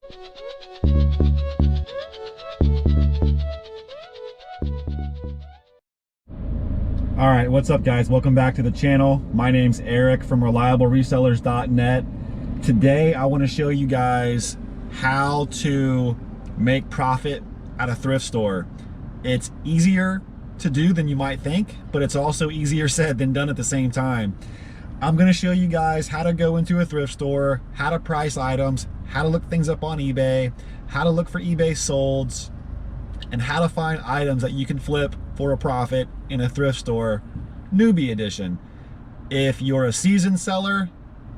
All right, what's up guys? Welcome back to the channel. My name's Eric from reliableresellers.net. Today I want to show you guys how to make profit at a thrift store. It's easier to do than you might think, but it's also easier said than done at the same time. I'm going to show you guys how to go into a thrift store, how to price items, how to look things up on eBay, how to look for eBay solds, and how to find items that you can flip for a profit in a thrift store, newbie edition. If you're a seasoned seller,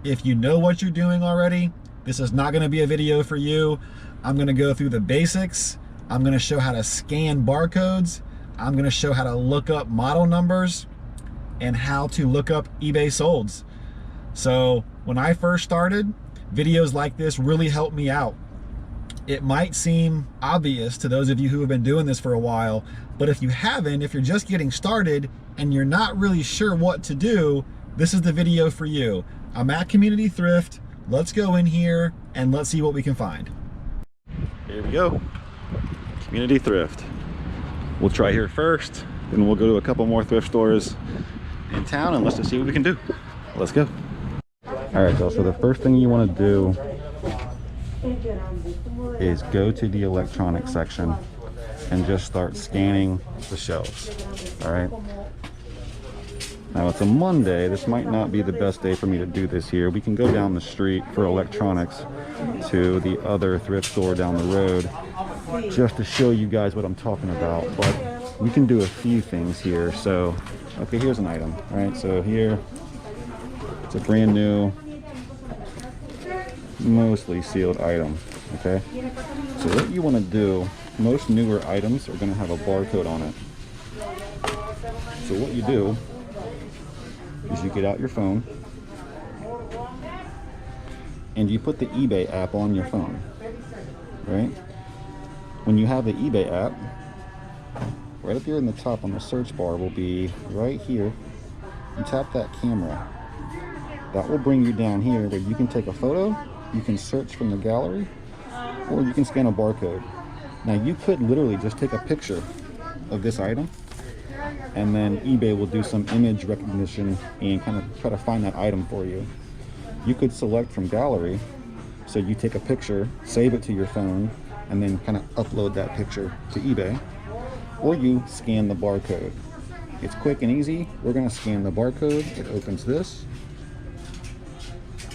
if you know what you're doing already, this is not going to be a video for you. I'm going to go through the basics. I'm going to show how to scan barcodes. I'm going to show how to look up model numbers and how to look up eBay solds. So when I first started, videos like this really helped me out. It might seem obvious to those of you who have been doing this for a while, but if you haven't, if you're just getting started and you're not really sure what to do, this is the video for you. I'm at Community Thrift. Let's go in here and let's see what we can find. Here we go. Community Thrift. We'll try here first, then we'll go to a couple more thrift stores in town and let's just see what we can do. Let's go. All right, so the first thing you want to do is go to the electronics section and just start scanning the shelves. All right, now it's a Monday. This might not be the best day for me to do this here. We can go down the street for electronics to the other thrift store down the road just to show you guys what I'm talking about, but we can do a few things here. So okay, here's an item. All right, so here it's a brand new, mostly sealed item. Okay, so what you want to do, most newer items are going to have a barcode on it. So what you do is you get out your phone and you put the eBay app on your phone, right? When you have the eBay app, right up here in the top on the search bar will be right here. You tap that camera. That will bring you down here where you can take a photo, you can search from the gallery, or you can scan a barcode. Now you could literally just take a picture of this item and then eBay will do some image recognition and kind of try to find that item for you. You could select from gallery, so you take a picture, save it to your phone, and then kind of upload that picture to eBay, or you scan the barcode. It's quick and easy. We're going to scan the barcode. It opens this.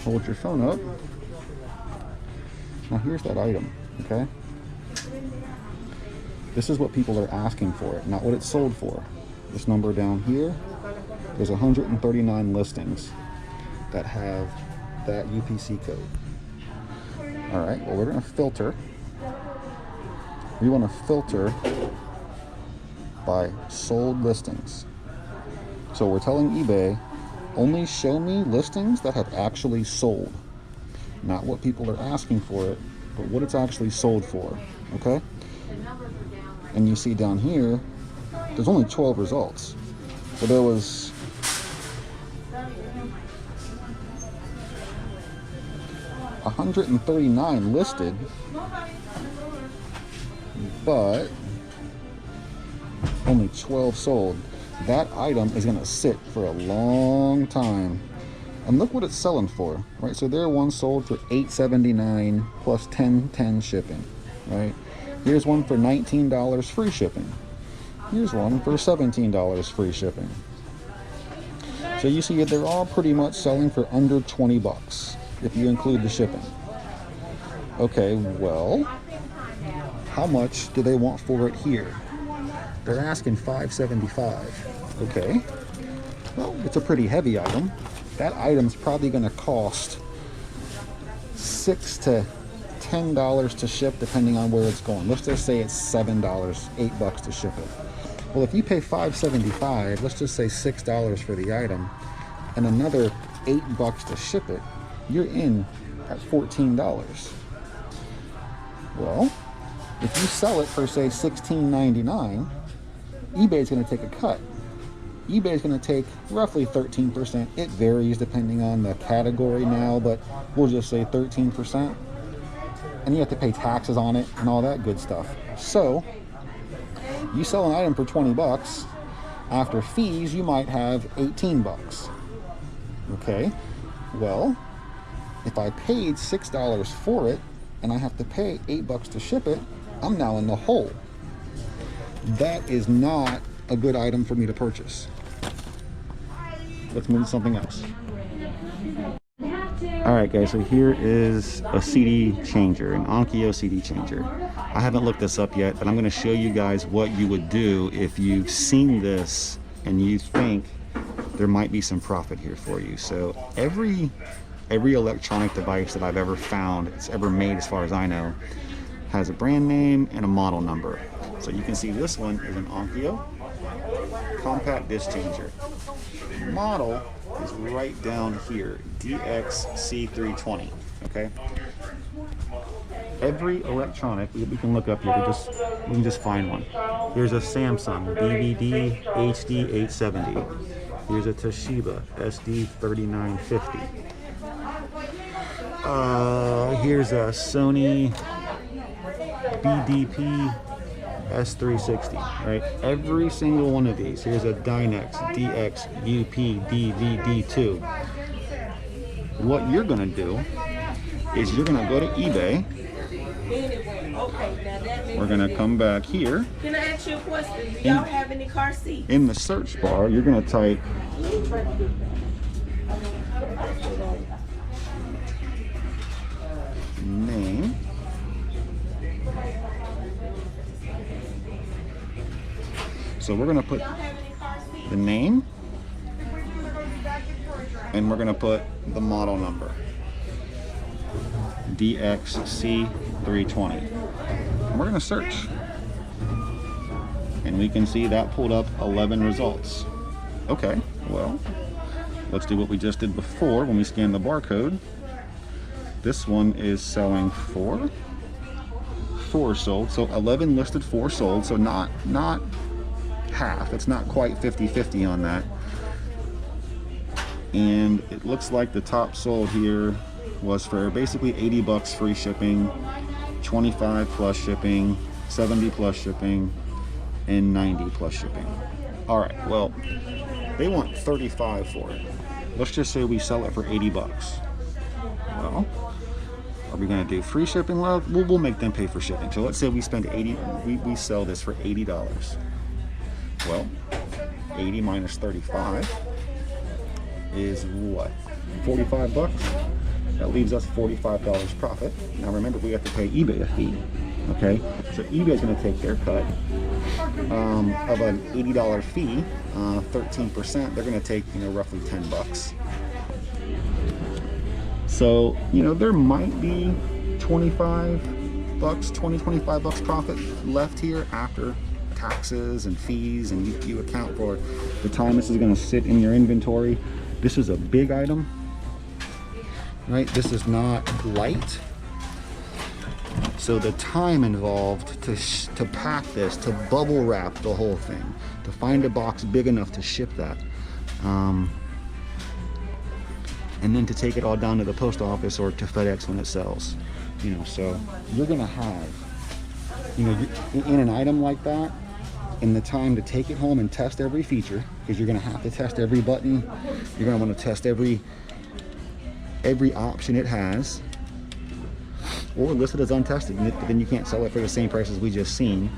Hold your phone up. Now here's that item, okay? This is what people are asking for it, not what it's sold for. This number down here, there's 139 listings that have that UPC code. All right, well, we're gonna filter. We wanna filter by sold listings. So we're telling eBay, only show me listings that have actually sold. Not what people are asking for it, but what it's actually sold for, okay? And you see down here, there's only 12 results. So there was 139 listed, but only 12 sold. That item is gonna sit for a long time. And look what it's selling for, right? So there one sold for $8.79 plus $10.10 shipping, right? Here's one for $19 free shipping. Here's one for $17 free shipping. So you see they're all pretty much selling for under 20 bucks if you include the shipping. Okay, well, how much do they want for it here? They're asking $5.75. Okay, well, it's a pretty heavy item. That item's probably going to cost $6 to $10 to ship, depending on where it's going. Let's just say it's $7, $8 to ship it. Well, if you pay $5.75, let's just say $6 for the item, and another $8 to ship it, you're in at $14. Well, if you sell it for say $16.99, eBay's going to take a cut. eBay is going to take roughly 13%. It varies depending on the category now, but we'll just say 13%. and you have to pay taxes on it and all that good stuff. So you sell an item for 20 bucks, after fees you might have 18 bucks. Okay, well, if I paid $6 for it and I have to pay 8 bucks to ship it, I'm now in the hole. That is not a good item for me to purchase. Let's move to something else. Alright guys, so here is a CD changer, an Onkyo CD changer. I haven't looked this up yet, but I'm going to show you guys what you would do if you've seen this and you think there might be some profit here for you. So every electronic device that I've ever found, it's ever made as far as I know, has a brand name and a model number. So you can see this one is an Onkyo compact disc changer. Model is right down here, DXC320. Okay. Every electronic we can look up here. We can just find one. Here's a Samsung DVD HD870. Here's a Toshiba SD3950. Here's a Sony BDP S360, right? Every single one of these. Here's a Dynex DX UP DVD2. What you're gonna do is you're gonna go to eBay. We're gonna come back here. Can I ask you a question? Do y'all have any car seats? In the search bar, you're gonna type name. So we're gonna put the name, and we're gonna put the model number, DXC320. And we're gonna search, and we can see that pulled up 11 results. Okay, well, let's do what we just did before when we scanned the barcode. This one is selling for 4 sold, so 11 listed, 4 sold, so not half. It's not quite 50-50 on that. And it looks like the top sold here was for basically 80 bucks free shipping, 25 plus shipping, 70 plus shipping, and 90 plus shipping. All right, well, they want 35 for it. Let's just say we sell it for 80 bucks. Well, are we gonna do free shipping? Well, we'll make them pay for shipping. So let's say we spend 80, we sell this for $80. Well, 80 minus 35 is what? 45 bucks? That leaves us $45 profit. Now remember, we have to pay eBay a fee. Okay, so eBay's gonna take their cut of an $80 fee, 13%. They're gonna take, roughly 10 bucks. So, there might be 25 bucks, 25 bucks profit left here after taxes and fees, and you account for the time this is going to sit in your inventory. This is a big item, right? This is not light, so the time involved to pack this, to bubble wrap the whole thing, to find a box big enough to ship that, and then to take it all down to the post office or to FedEx when it sells. So you're gonna have, in an item like that, in the time to take it home and test every feature, because you're gonna have to test every button, you're gonna want to test every option it has, or list it as untested, but then you can't sell it for the same price as we just seen.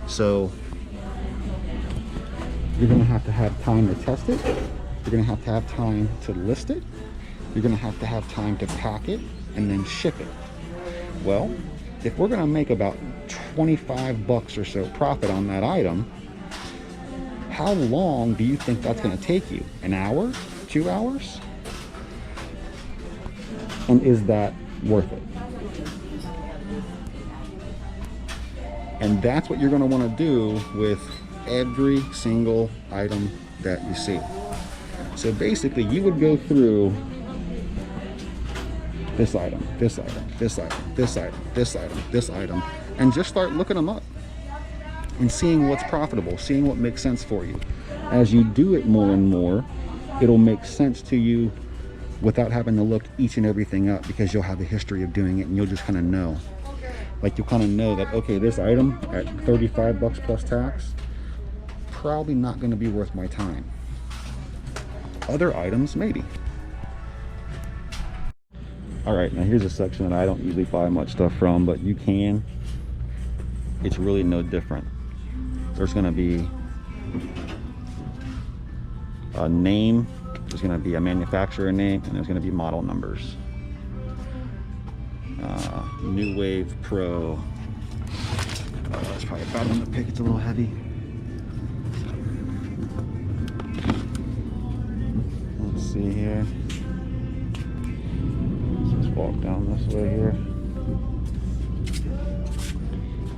So you're gonna have to have time to test it, you're gonna have to have time to list it, you're gonna have to have time to pack it and then ship it. Well, if we're gonna make about 25 bucks or so profit on that item, how long do you think that's gonna take you? An hour? 2 hours? And is that worth it? And that's what you're gonna wanna do with every single item that you see. So basically, you would go through this item, this item, this item, this item, this item, this item, and just start looking them up and seeing what's profitable, seeing what makes sense for you. As you do it more and more, it'll make sense to you without having to look each and everything up, because you'll have a history of doing it and you'll just kind of know. Like, you'll kind of know that, okay, this item at 35 bucks plus tax, probably not going to be worth my time. Other items, maybe. All right, now here's a section that I don't usually buy much stuff from, but you can. It's really no different. There's going to be a name, there's going to be a manufacturer name, and there's going to be model numbers. New Wave Pro. That's probably a bad one to pick. It's a little heavy. Let's see here. Let's walk down this way here.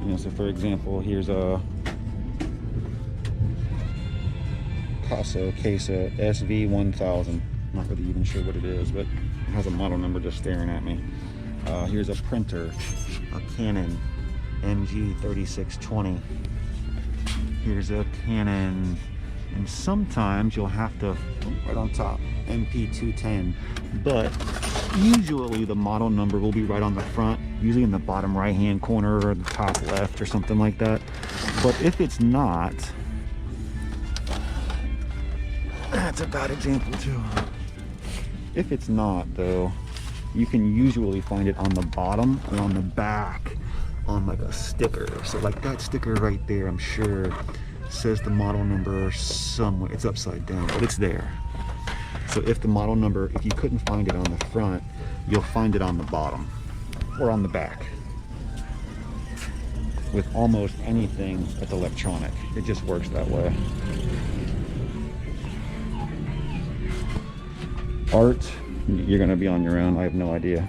You know, so for example, here's a Casa SV1000. Not really even sure what it is, but it has a model number just staring at me. Here's a printer, a Canon MG3620. Here's a Canon, and sometimes you'll have to, right on top, MP210, but usually the model number will be right on the front, usually in the bottom right hand corner or the top left or something like that. But if it's not, that's a bad example too. If it's not though, you can usually find it on the bottom or on the back on like a sticker. So like that sticker right there, I'm sure says the model number somewhere. It's upside down, but it's there. So if the model number, if you couldn't find it on the front, you'll find it on the bottom or on the back. With almost anything that's electronic, it just works that way. Art, you're gonna be on your own. I have no idea.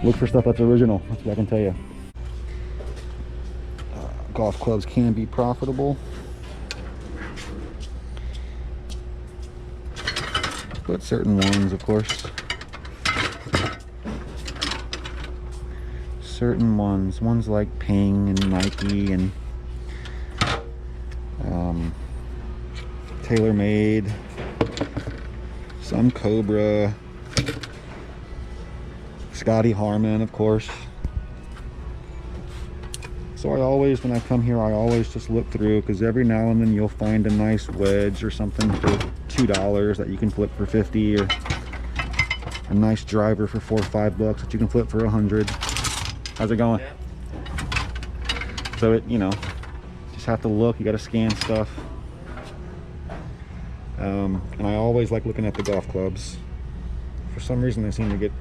Look for stuff that's original. That's what I can tell you. Golf clubs can be profitable, but certain ones, of course. Certain ones like Ping and Nike and TaylorMade, some Cobra, Scotty Harmon, of course. So I always, when I come here, I always just look through, because every now and then you'll find a nice wedge or something for $2 that you can flip for 50, or a nice driver for 4 or 5 bucks that you can flip for 100. How's it going? So it, you know, just have to look. You got to scan stuff. And I always like looking at the golf clubs. For some reason, they seem to get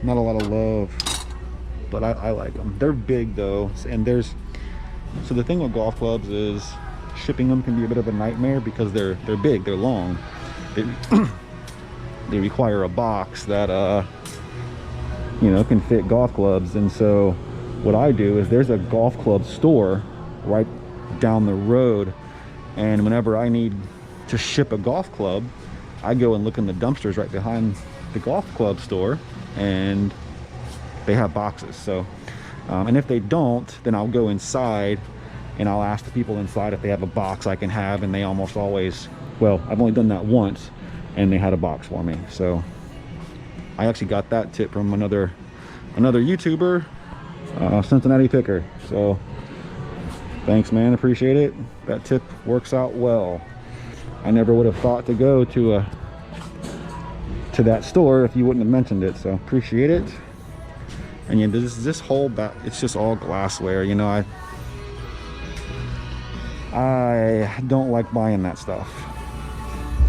not a lot of love, but I like them. They're big though, and so the thing with golf clubs is shipping them can be a bit of a nightmare, because they're big, they're long, they require a box that you know, can fit golf clubs. And so what I do is, there's a golf club store right down the road, and whenever I need to ship a golf club, I go and look in the dumpsters right behind the golf club store, and they have boxes. So and if they don't, then I'll go inside and I'll ask the people inside if they have a box I can have, and they almost always, well, I've only done that once and they had a box for me. So I actually got that tip from another YouTuber, Cincinnati Picker. So thanks, man, appreciate it. That tip works out well. I never would have thought to go to that store if you wouldn't have mentioned it, so appreciate it. And yeah, this whole back, it's just all glassware. You know, I don't like buying that stuff,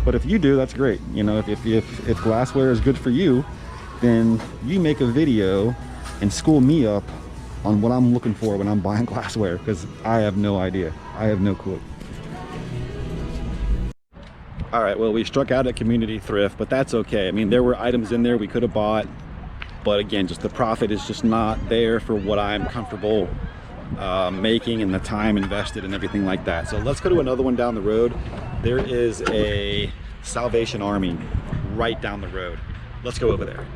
but if you do, that's great. You know, if glassware is good for you, then you make a video and school me up on what I'm looking for when I'm buying glassware, because I have no idea. I have no clue. All right, well, we struck out at Community Thrift, but that's okay. I mean, there were items in there we could have bought, but again, just the profit is just not there for what I'm comfortable making, and the time invested and everything like that. So let's go to another one down the road. There is a Salvation Army right down the road. Let's go over there.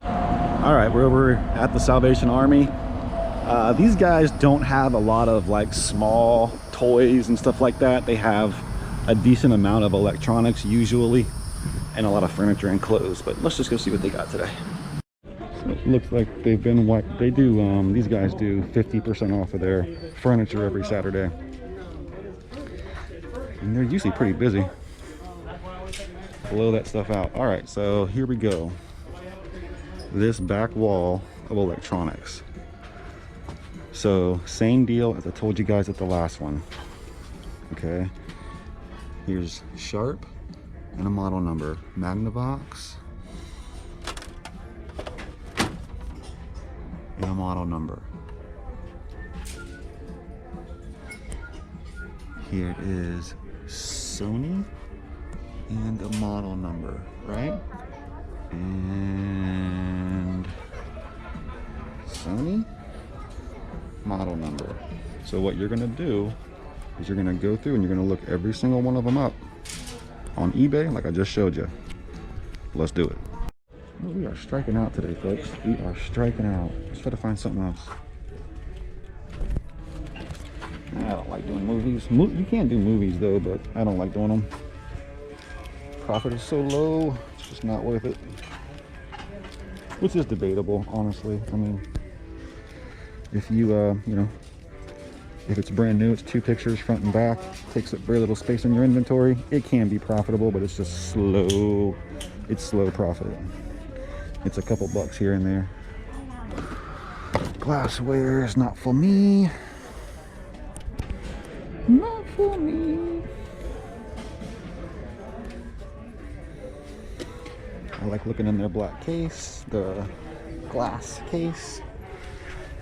All right, we're over at the Salvation Army. These guys don't have a lot of like small toys and stuff like that. They have a decent amount of electronics usually. and a lot of furniture and clothes. But let's just go see what they got today. So it looks like they've been they do these guys do 50% off of their furniture every Saturday, and they're usually pretty busy. Blow that stuff out. All right, so here we go. This back wall of electronics. So same deal as I told you guys at the last one. Okay, here's Sharp and a model number, Magnavox and a model number. Here it is, Sony and a model number, right? And Sony, model number. So what you're gonna do is you're gonna go through and you're gonna look every single one of them up on eBay like I just showed you. Let's do it. Well, we are striking out today, folks. We are striking out. Let's try to find something else. I don't like doing movies. You can't do movies though, but I don't like doing them. Profit is so low, it's just not worth it. Which is debatable, honestly. I mean, if you, you know, if it's brand new, it's 2 pictures front and back, takes up very little space in your inventory, it can be profitable, but it's just slow. It's slow profit. It's a couple bucks here and there. Glassware is not for me. Not for me. I like looking in their black case, the glass case.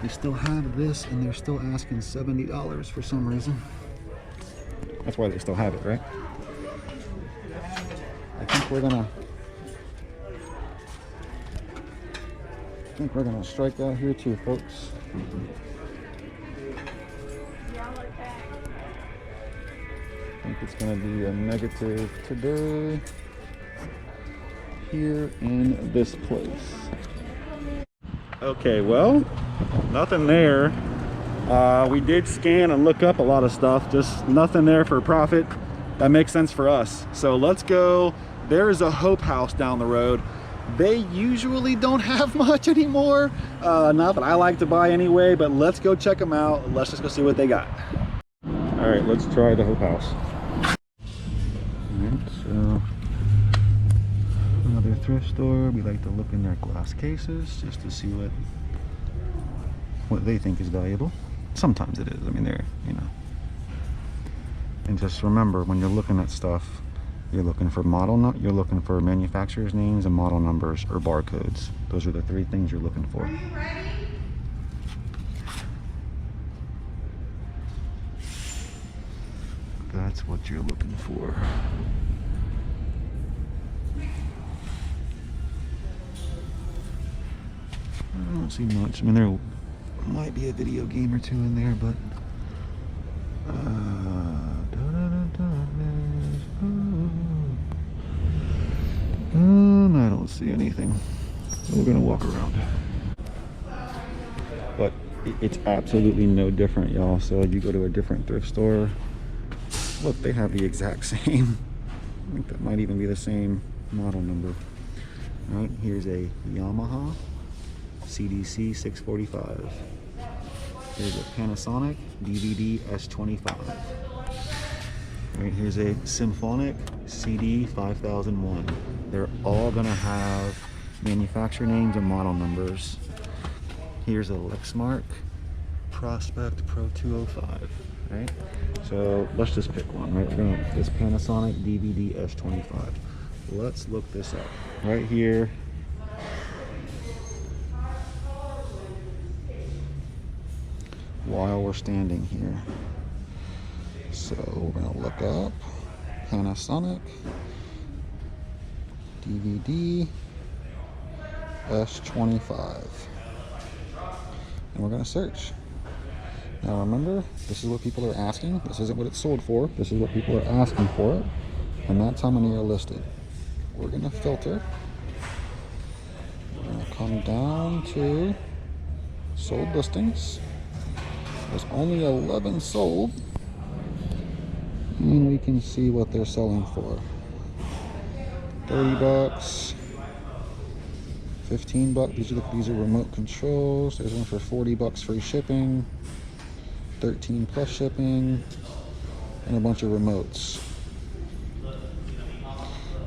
They still have this and they're still asking $70 for some reason. That's why they still have it, right? I think we're gonna strike out here too, folks. I think it's gonna be a negative today here in this place. Okay, well, nothing there. We did scan and look up a lot of stuff, just nothing there for profit. That makes sense for us. So let's go. There is a Hope House down the road. They usually don't have much anymore. Not that I like to buy anyway, but let's go check them out. Let's just go see what they got. All right, let's try the Hope House. All right, so another thrift store. We like to look in their glass cases just to see what they think is valuable. Sometimes it is. I mean, they're, you know. And just remember, when you're looking at stuff, you're looking for you're looking for manufacturers' names and model numbers or barcodes. Those are the 3 things you're looking for. That's what you're looking for. I don't see much. I mean, there might be a video game or 2 in there, but I don't see anything. So we're gonna walk around. But it's absolutely no different, y'all. So you go to a different thrift store. Look, they have the exact same. I think that might even be the same model number. All right, here's a Yamaha CDC 645. Here's a Panasonic DVD S25. Right, here's a Symphonic CD 5001. They're all gonna have manufacturer names and model numbers. Here's a Lexmark Prospect Pro 205. Right, so let's just pick one. Right, we're gonna this Panasonic DVD S25. Let's look this up right here. While we're standing here, so we're gonna look up Panasonic DVD S25 and we're gonna search. Now remember, this is what people are asking. This isn't what it's sold for. This is what people are asking for it, and that's how many are listed. We're gonna filter. We're gonna come down to sold listings. There's only 11 sold, and we can see what they're selling for. 30 bucks. 15 bucks. These are remote controls. There's one for 40 bucks free shipping. 13 plus shipping. And a bunch of remotes.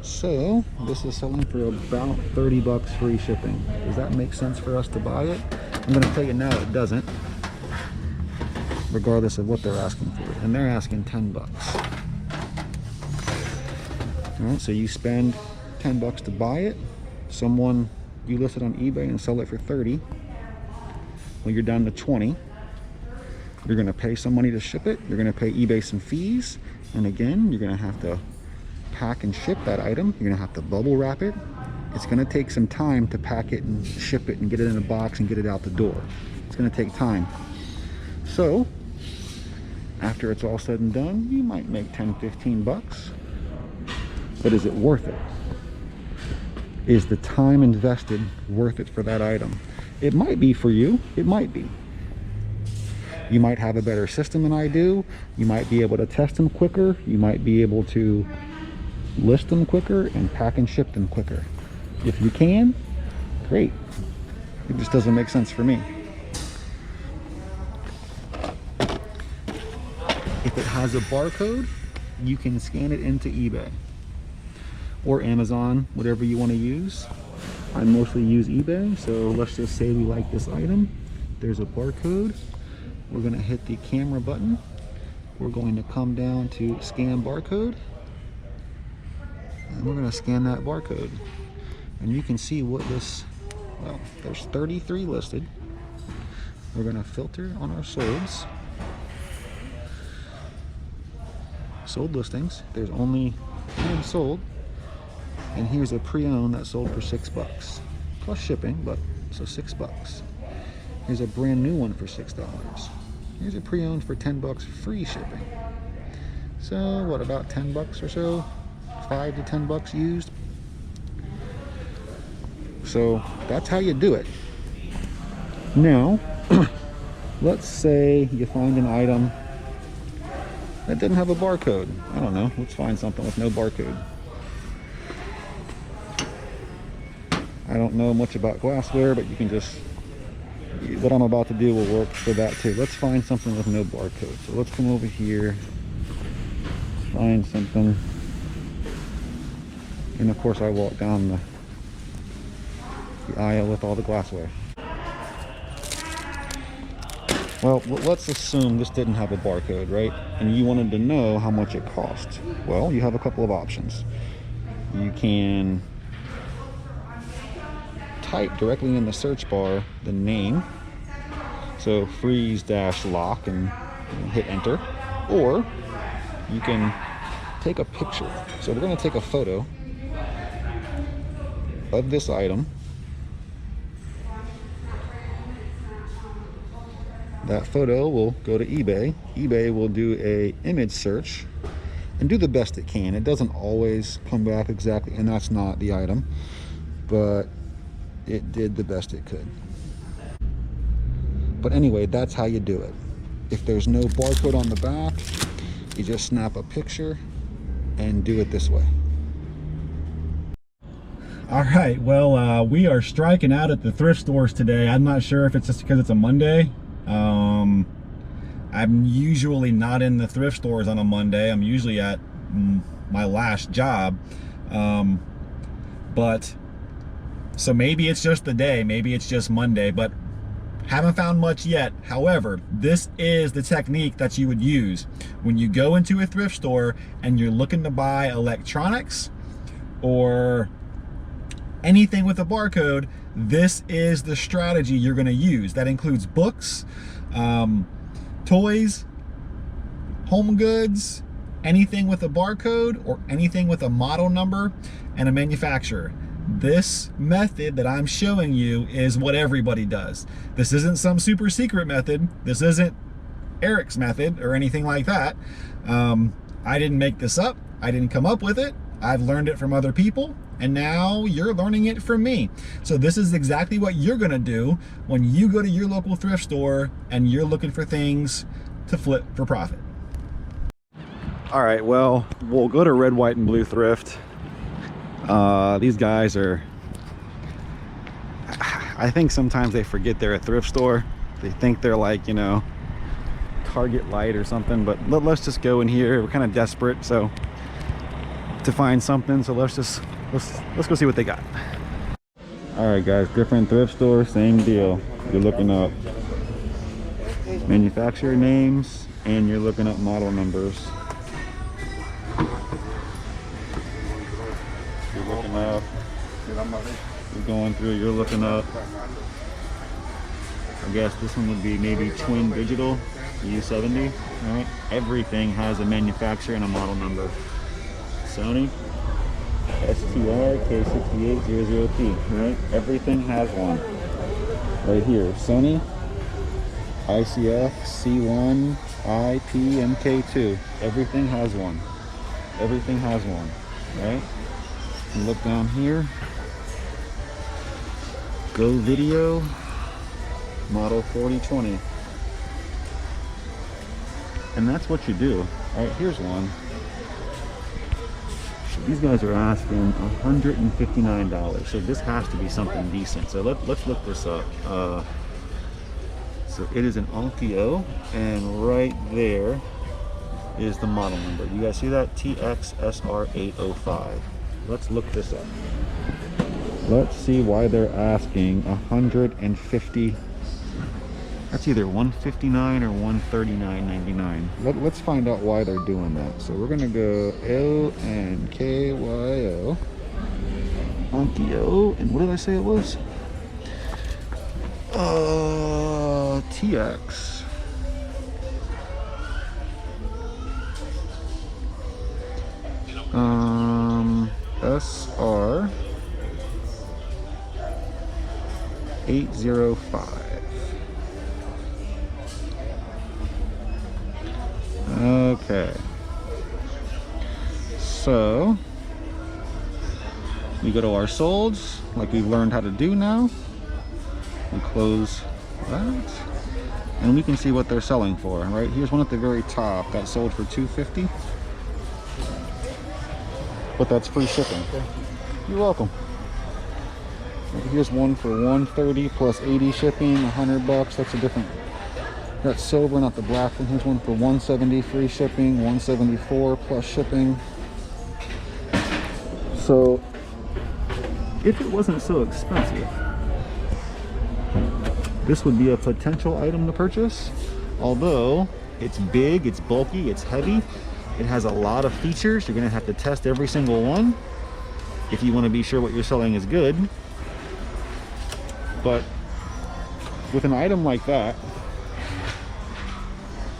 So this is selling for about 30 bucks free shipping. Does that make sense for us to buy it? I'm going to tell you now it doesn't, regardless of what they're asking for it. And they're asking 10 bucks. All right, so you spend 10 bucks to buy it. You list it on eBay and sell it for 30. Well, you're down to 20. You're going to pay some money to ship it. You're going to pay eBay some fees. And again, you're going to have to pack and ship that item. You're going to have to bubble wrap it. It's going to take some time to pack it and ship it and get it in a box and get it out the door. It's going to take time. So after it's all said and done, you might make 10, 15 bucks. But is it worth it? Is the time invested worth it for that item? It might be for you. It might be. You might have a better system than I do. You might be able to test them quicker. You might be able to list them quicker and pack and ship them quicker. If you can, great. It just doesn't make sense for me. If it has a barcode, you can scan it into eBay or Amazon, whatever you want to use. I mostly use eBay, so let's just say we like this item. There's a barcode. We're going to hit the camera button. We're going to come down to scan barcode. And we're going to scan that barcode. And you can see what this, well, there's 33 listed. We're going to filter on our solds. Sold listings. There's only 10 sold. And here's a pre-owned that sold for 6 bucks. Plus shipping, but so 6 bucks. Here's a brand new one for $6. Here's a pre-owned for 10 bucks free shipping. So what, about 10 bucks or so? 5 to 10 bucks used. So that's how you do it. Now, let's say you find an item that doesn't have a barcode. I don't know, let's find something with no barcode. I don't know much about glassware, but you can just, what I'm about to do will work for that too. Let's find something with no barcode. So let's come over here, find something. And of course I walk down the aisle with all the glassware. Well, let's assume this didn't have a barcode, right? And you wanted to know how much it cost. Well, you have a couple of options. You can type directly in the search bar the name, so freeze-lock, and hit enter, or you can take a picture. So we're going to take a photo of this item. That photo will go to eBay. eBay will do a image search and do the best it can. It doesn't always come back exactly, and that's not the item, but it did the best it could. But anyway, that's how you do it. If there's no barcode on the back, you just snap a picture and do it this way. All right, well, we are striking out at the thrift stores today. I'm not sure if it's just because it's a Monday. I'm usually not in the thrift stores on a Monday. I'm usually at my last job. But so maybe it's just the day, maybe it's just Monday, but haven't found much yet. However, this is the technique that you would use when you go into a thrift store and you're looking to buy electronics or anything with a barcode. This is the strategy you're going to use. That includes books, toys, home goods, anything with a barcode or anything with a model number and a manufacturer. This method that I'm showing you is what everybody does. This isn't some super secret method. This isn't Eric's method or anything like that. I didn't make this up. I didn't come up with it. I've learned it from other people, and now you're learning it from me. So this is exactly what you're gonna do when you go to your local thrift store and you're looking for things to flip for profit. All right, well, we'll go to Red, White, and Blue Thrift. These guys are, I think sometimes they forget they're a thrift store. They think they're like, you know, Target Light or something, but let's just go in here. We're kind of desperate to find something, so let's go see what they got. All right guys, different thrift store, same deal. You're looking up manufacturer names and you're looking up model numbers. You're looking up, you're going through, you're looking up, I guess this one would be maybe twin Digital U70. All right, everything has a manufacturer and a model number. Sony STR K6800P, right? Everything has one. Right here, Sony ICF C1 IP MK2. Everything has one. Everything has one, right? And look down here. Go Video model 4020. And that's what you do. All right, here's one. These guys are asking $159, so this has to be something decent. So let's look this up. So it is an Onkyo, and right there is the model number. You guys see that? TXSR805. Let's look this up. Let's see why they're asking 150. That's either 159 or 139.99. Let's find out why they're doing that. So we're gonna go ONKYO, Onkyo, and what did I say it was? TX. SR 805. Okay, so we go to our solds like we've learned how to do now. We close that and we can see what they're selling for. Right, here's one at the very top that sold for $250, but that's free shipping. You're welcome. Here's one for $130 plus 80 shipping, $100. That's a different, that's silver, not the black one. Here's one for $170 free shipping, $174 plus shipping. So if it wasn't so expensive, this would be a potential item to purchase. Although it's big, it's bulky, it's heavy, it has a lot of features. You're gonna have to test every single one if you want to be sure what you're selling is good. But with an item like that,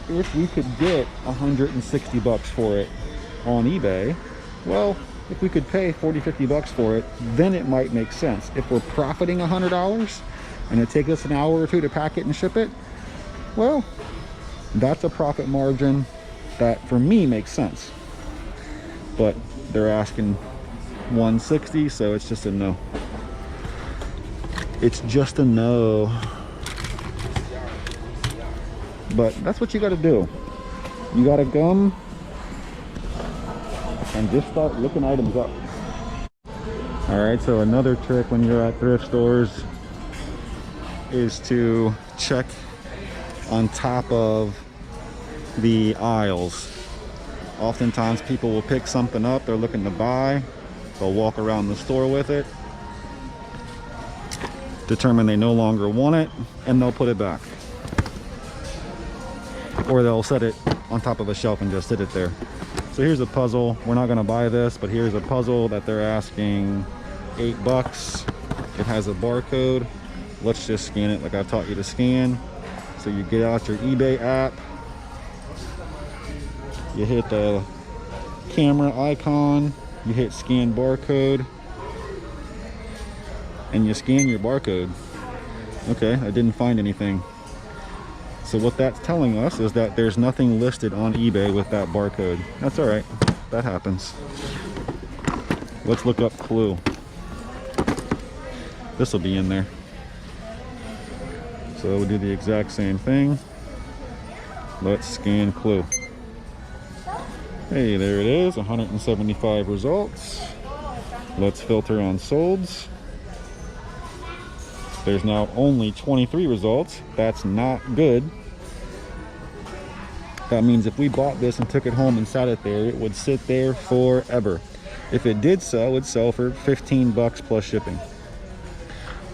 if we could get $160 for it on eBay, well, if we could pay $40-50 for it, then it might make sense. If we're profiting $100 and it takes us an hour or two to pack it and ship it, well, that's a profit margin that for me makes sense. But they're asking $160, so it's just a no. It's just a no. But that's what you got to do. You got to come and just start looking items up. All right, so another trick when you're at thrift stores is to check on top of the aisles. Oftentimes people will pick something up they're looking to buy. They'll walk around the store with it, determine they no longer want it, and they'll put it back. Or they'll set it on top of a shelf and just sit it there. So here's a puzzle. We're not gonna buy this, but here's a puzzle that they're asking $8. It has a barcode. Let's just scan it like I've taught you to scan. So you get out your eBay app, you hit the camera icon, you hit scan barcode, and you scan your barcode. Okay, I didn't find anything. So what that's telling us is that there's nothing listed on eBay with that barcode. That's all right, that happens. Let's look up Clue. This will be in there. So we'll do the exact same thing. Let's scan Clue. Hey, there it is, 175 results. Let's filter on solds. There's now only 23 results. That's not good. That means if we bought this and took it home and sat it there, it would sit there forever. If it did sell, it would sell for 15 bucks plus shipping.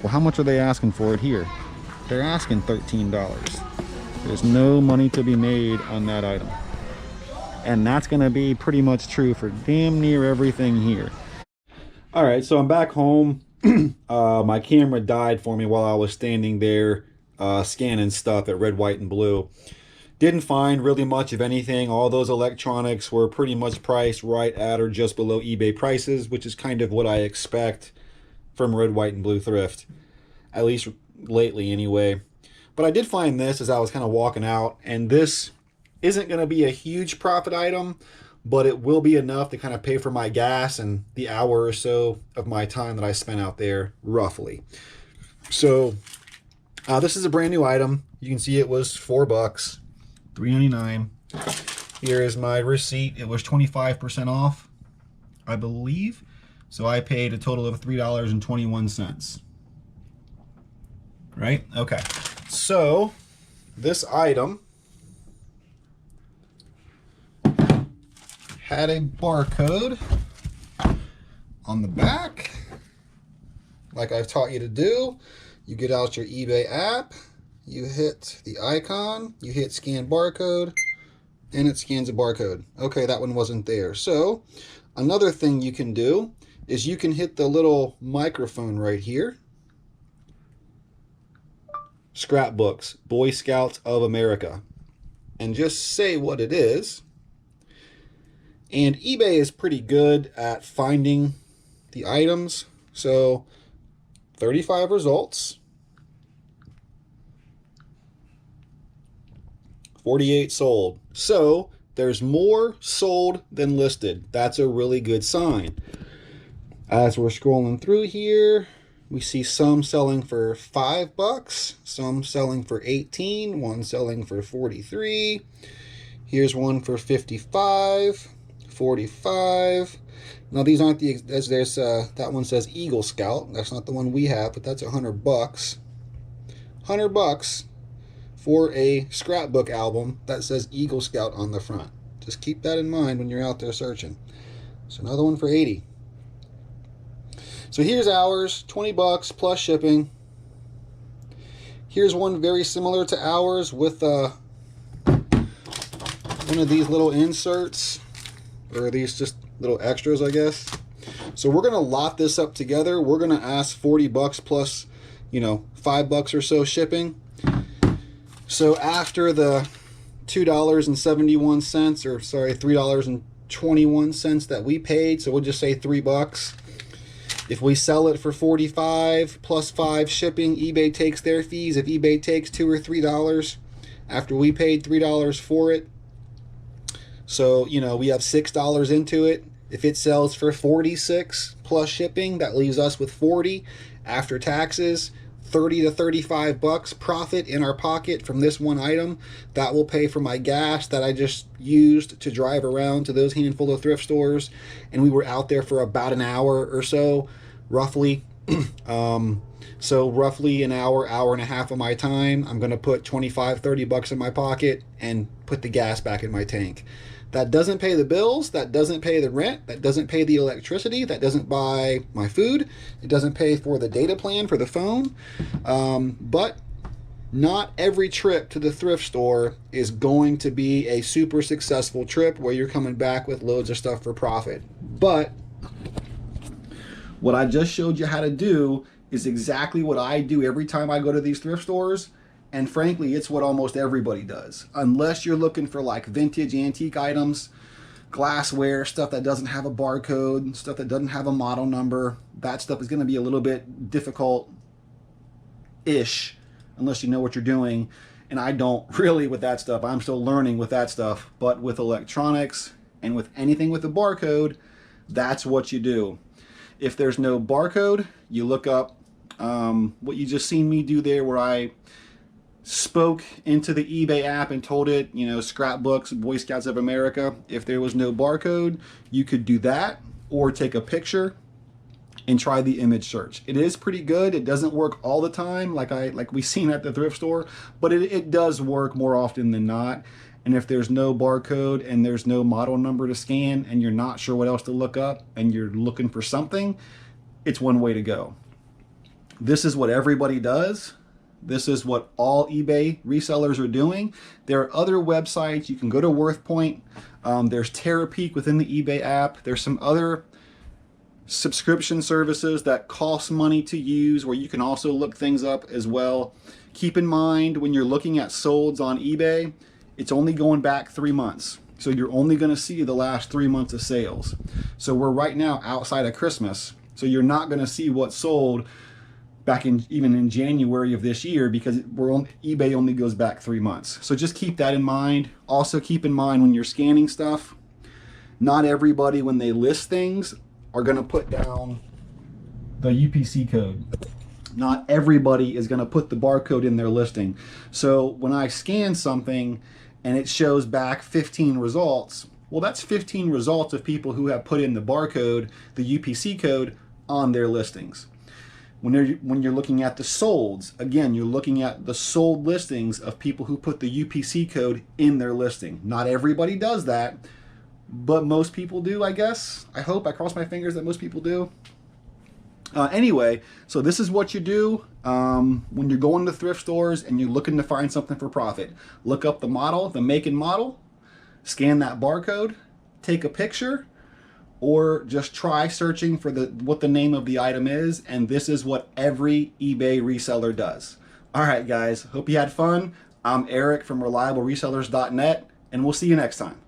Well, how much are they asking for it here? They're asking $13. There's no money to be made on that item. And that's gonna be pretty much true for damn near everything here. All right, so I'm back home. My camera died for me while I was standing there scanning stuff at Red, White, and Blue. Didn't find really much of anything. All those electronics were pretty much priced right at or just below eBay prices, which is kind of what I expect from Red, White, and Blue thrift, at least lately anyway. But I did find this as I was kind of walking out, and this isn't going to be a huge profit item, but it will be enough to kind of pay for my gas and the hour or so of my time that I spent out there, roughly. So this is a brand new item. You can see it was $4, $3.99. Here is my receipt. It was 25% off, I believe. So I paid a total of $3.21. Right? Okay. So this item had a barcode on the back, like I've taught you to do. You get out your eBay app, you hit the icon, you hit scan barcode, and it scans a barcode. Okay, that one wasn't there. So another thing you can do is you can hit the little microphone right here. Scrapbooks, Boy Scouts of America, and just say what it is. And eBay is pretty good at finding the items. So 35 results, 48 sold. So there's more sold than listed. That's a really good sign. As we're scrolling through here, we see some selling for $5, some selling for 18, one selling for 43. Here's one for 55, 45. Now these aren't the, as there's that one says Eagle Scout. That's not the one we have, but that's $100. $100 for a scrapbook album that says Eagle Scout on the front. Just keep that in mind when you're out there searching. So another one for 80. So here's ours, $20 plus shipping. Here's one very similar to ours with one of these little inserts, or these just little extras, I guess. So we're gonna lot this up together. We're gonna ask $40 plus, you know, $5 or so shipping. So after the $2.71, or sorry, $3.21 that we paid, so we'll just say $3. If we sell it for 45 plus 5 shipping, eBay takes their fees. If eBay takes $2 or $3 after we paid $3 for it, so you know we have $6 into it. If it sells for 46 plus shipping, that leaves us with 40 after taxes. 30 to 35 bucks profit in our pocket from this one item. That will pay for my gas that I just used to drive around to those handful of thrift stores, and we were out there for about an hour or so, roughly. So roughly an hour and a half of my time, I'm gonna put 25, 30 bucks in my pocket and put the gas back in my tank. That doesn't pay the bills, that doesn't pay the rent, that doesn't pay the electricity, that doesn't buy my food, it doesn't pay for the data plan for the phone. But not every trip to the thrift store is going to be a super successful trip where you're coming back with loads of stuff for profit. But what I just showed you how to do is exactly what I do every time I go to these thrift stores. And frankly, it's what almost everybody does. Unless you're looking for like vintage antique items, glassware, stuff that doesn't have a barcode, stuff that doesn't have a model number. That stuff is going to be a little bit difficult-ish unless you know what you're doing. And I don't really with that stuff. I'm still learning with that stuff. But with electronics and with anything with a barcode, that's what you do. If there's no barcode, you look up what you just seen me do there, where I spoke into the eBay app and told it, you know, scrapbooks, Boy Scouts of America. If there was no barcode, you could do that, or take a picture and try the image search. It is pretty good. It doesn't work all the time like we've seen at the thrift store, but it does work more often than not. And if there's no barcode and there's no model number to scan and you're not sure what else to look up and you're looking for something, it's one way to go. This is what everybody does. This is what all eBay resellers are doing. There are other websites. You can go to WorthPoint. There's Terapeak within the eBay app. There's some other subscription services that cost money to use where you can also look things up as well. Keep in mind when you're looking at solds on eBay, it's only going back 3 months. So you're only going to see the last 3 months of sales. So we're right now outside of Christmas. So you're not going to see what sold back in even in January of this year because eBay only goes back 3 months. So just keep that in mind. Also keep in mind when you're scanning stuff, not everybody when they list things are going to put down the UPC code. Not everybody is going to put the barcode in their listing. So when I scan something and it shows back 15 results, well, that's 15 results of people who have put in the barcode, the UPC code, on their listings. When you're looking at the solds, again, you're looking at the sold listings of people who put the UPC code in their listing. Not everybody does that, but most people do, I guess. I hope, I cross my fingers that most people do. Anyway, so this is what you do when you're going to thrift stores and you're looking to find something for profit. Look up the model, the make and model, scan that barcode, take a picture, or just try searching for what the name of the item is, and this is what every eBay reseller does. All right, guys, hope you had fun. I'm Eric from ReliableResellers.net, and we'll see you next time.